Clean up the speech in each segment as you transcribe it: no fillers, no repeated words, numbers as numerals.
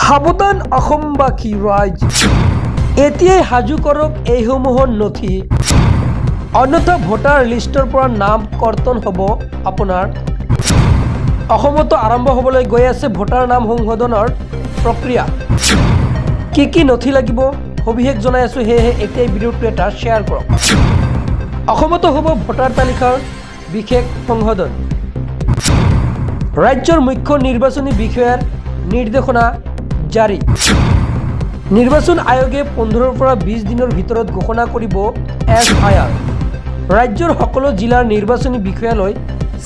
সাবধান অসমবাসী ৰাইজ, এতিয়াই সাজু কৰক এইসমূহৰ নথি, অন্যথা ভোটাৰ লিষ্টৰ পৰা নাম কৰ্তন হ'ব আপোনাৰ। অসমতো আৰম্ভ হ'বলৈ গৈ আছে ভোটাৰ নাম সংশোধনৰ প্ৰক্ৰিয়া। কি নথি লাগিব সবিশেষ জনাই আছোঁ, সেয়েহে এতিয়াই ভিডিঅ'টো এটা শ্বেয়াৰ কৰক। অসমতো হ'ব ভোটাৰ তালিকাৰ বিশেষ সংশোধন। ৰাজ্যৰ মুখ্য নিৰ্বাচনী বিষয়াৰ নিৰ্দেশনা জাৰি। নিৰ্বাচন আয়োগে 15 পৰা 20 দিনৰ ভিতৰত ঘোষণা কৰিব SIR। ৰাজ্যৰ সকলো জিলাৰ নিৰ্বাচনী বিষয়ালৈ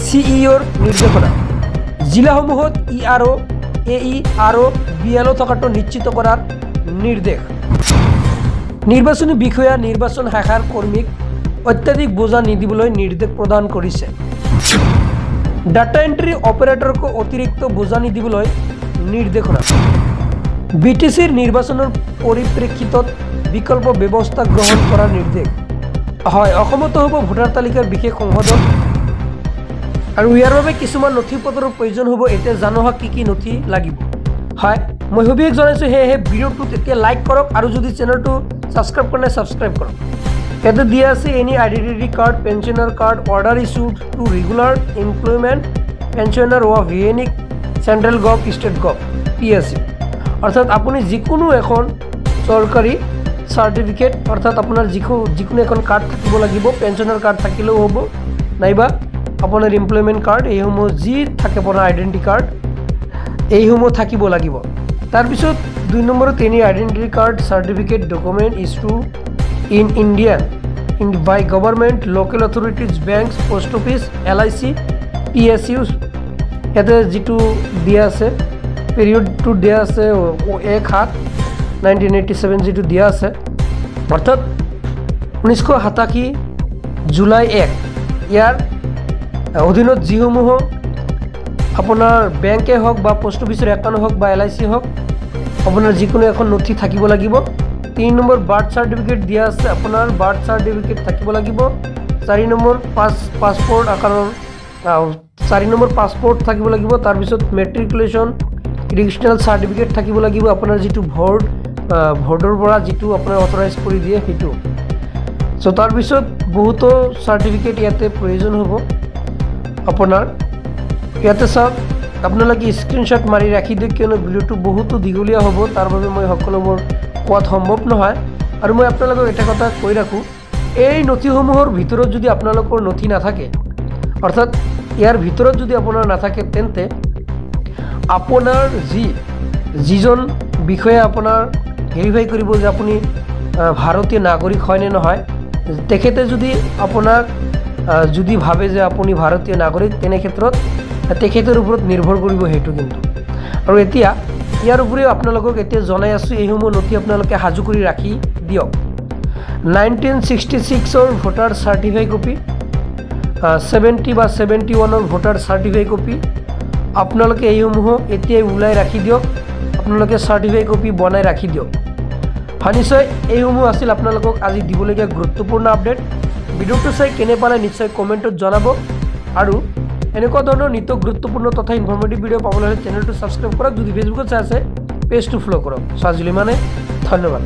CEOৰ নিৰ্দেশনা। জিলাসমূহত ERO, AE আৰু BLO থকাটো নিশ্চিত কৰাৰ নিৰ্দেশ। নিৰ্বাচনী বিষয়া নিৰ্বাচন শাখাৰ কৰ্মীক অত্যাধিক বোজা নিদিবলৈ নিৰ্দেশ প্ৰদান কৰিছে। ডাটা এন্ট্ৰি অপাৰেটৰকো অতিৰিক্ত বোজা নিদিবলৈ নিৰ্দেশনা। BTCৰ নিৰ্বাচনৰ পৰিপ্ৰেক্ষিতত বিকল্প ব্যৱস্থা গ্ৰহণ কৰাৰ নিৰ্দেশ। হয়, অসমতো হ'ব ভোটাৰ তালিকাৰ বিশেষ সংশোধন আৰু ইয়াৰ বাবে কিছুমান নথি পত্ৰৰ প্ৰয়োজন হ'ব। এতিয়া জানো কি নথি লাগিব। হয়, মই সবিশেষ জনাইছোঁ, সেয়েহে ভিডিঅ'টোত এতিয়া লাইক কৰক আৰু যদি চেনেলটো ছাবস্ক্ৰাইব কৰা নাই ছাবস্ক্ৰাইব কৰক। ইয়াতে দিয়া আছে any identity card, pensioner card, order issued to regular employment pensioner of any central gov, state gov, PSC। অৰ্থাৎ আপুনি যিকোনো এখন চৰকাৰী চাৰ্টিফিকেট, অৰ্থাৎ আপোনাৰ যিকোনো এখন কাৰ্ড থাকিব লাগিব। পেঞ্চনাৰ কাৰ্ড থাকিলেও হ'ব, নাইবা আপোনাৰ এমপ্লয়মেণ্ট কাৰ্ড, এইসমূহ যি থাকে আপোনাৰ আইডেণ্টি কাৰ্ড, এইসমূহ থাকিব লাগিব। তাৰপিছত 2 নম্বৰত any identity card certificate document issue in India by government, local authorities, banks, post office, LIC, PSU। ইয়াতে যিটো দিয়া আছে পিৰিয়ডটো দিয়া আছে 1/7/1987 যিটো দিয়া আছে, অৰ্থাৎ 1987 জুলাই 1। ইয়াৰ অধীনত যিসমূহ আপোনাৰ বেংকে হওক বা পোষ্ট অফিচৰ একাউণ্ট হওক বা LIC হওক, আপোনাৰ যিকোনো এখন নথি থাকিব লাগিব। 3 নম্বৰ বাৰ্থ চাৰ্টিফিকেট দিয়া আছে, আপোনাৰ বাৰ্থ চাৰ্টিফিকেট থাকিব লাগিব। 4 নম্বৰ পাছপৰ্ট আকাৰৰ 4 নম্বৰ পাছপৰ্ট থাকিব লাগিব। তাৰপিছত মেট্ৰিকুলেশ্যন এডুকেশ্যনেল চাৰ্টিফিকেট থাকিব লাগিব, আপোনাৰ যিটো ভোটৰ পৰা যিটো আপোনাৰ অথৰাইজ কৰি দিয়ে সেইটো। চ' তাৰপিছত বহুতো চাৰ্টিফিকেট ইয়াতে প্ৰয়োজন হ'ব আপোনাৰ। ইয়াতে চাওক, আপোনালোকে স্ক্ৰীনশ্বট মাৰি ৰাখি দিয়ক, কিয়নো ভিডিঅ'টো বহুতো দীঘলীয়া হ'ব, তাৰ বাবে মই সকলোবোৰ কোৱাত সম্ভৱ নহয়। আৰু মই আপোনালোকক এটা কথা কৈ ৰাখোঁ, এই নথিসমূহৰ ভিতৰত যদি আপোনালোকৰ নথি নাথাকে, অৰ্থাৎ ইয়াৰ ভিতৰত যদি আপোনাৰ নাথাকে, তেন্তে আপোনাৰ যিজন বিষয়ে আপোনাৰ ভেৰিফাই কৰিব যে আপুনি ভাৰতীয় নাগৰিক হয় নে নহয়, তেখেতে যদি আপোনাক যদি ভাবে যে আপুনি ভাৰতীয় নাগৰিক, তেনে ক্ষেত্ৰত তেখেতৰ ওপৰত নিৰ্ভৰ কৰিব সেইটো কিন্তু। আৰু এতিয়া ইয়াৰ উপৰিও আপোনালোকক এতিয়া জনাই আছোঁ, এইসমূহ নথি আপোনালোকে সাজু কৰি ৰাখি দিয়ক। 1966ৰ ভোটাৰ চাৰ্টিফাই কপি, 70 বা 71ৰ ভোটাৰ চাৰ্টিফাই কপি, আপোনালোকে এইসমূহ এতিয়াই ওলাই ৰাখি দিয়ক। আপোনালোকে চাৰ্টিফাই কপি বনাই ৰাখি দিয়ক। হয়, নিশ্চয় এইসমূহ আছিল আপোনালোকক আজি দিবলগীয়া গুৰুত্বপূৰ্ণ আপডেট। ভিডিঅ'টো চাই কেনে পালে নিশ্চয় কমেণ্টত জনাব আৰু এনেকুৱা ধৰণৰ নিত্য গুৰুত্বপূৰ্ণ তথা ইনফৰ্মেটিভ ভিডিঅ' পাবলৈ হ'লে চেনেলটো ছাবস্ক্ৰাইব কৰক। যদি ফেচবুকত চাই আছে পেজটো ফ'ল' কৰক। আজিলৈ মানে ধন্যবাদ।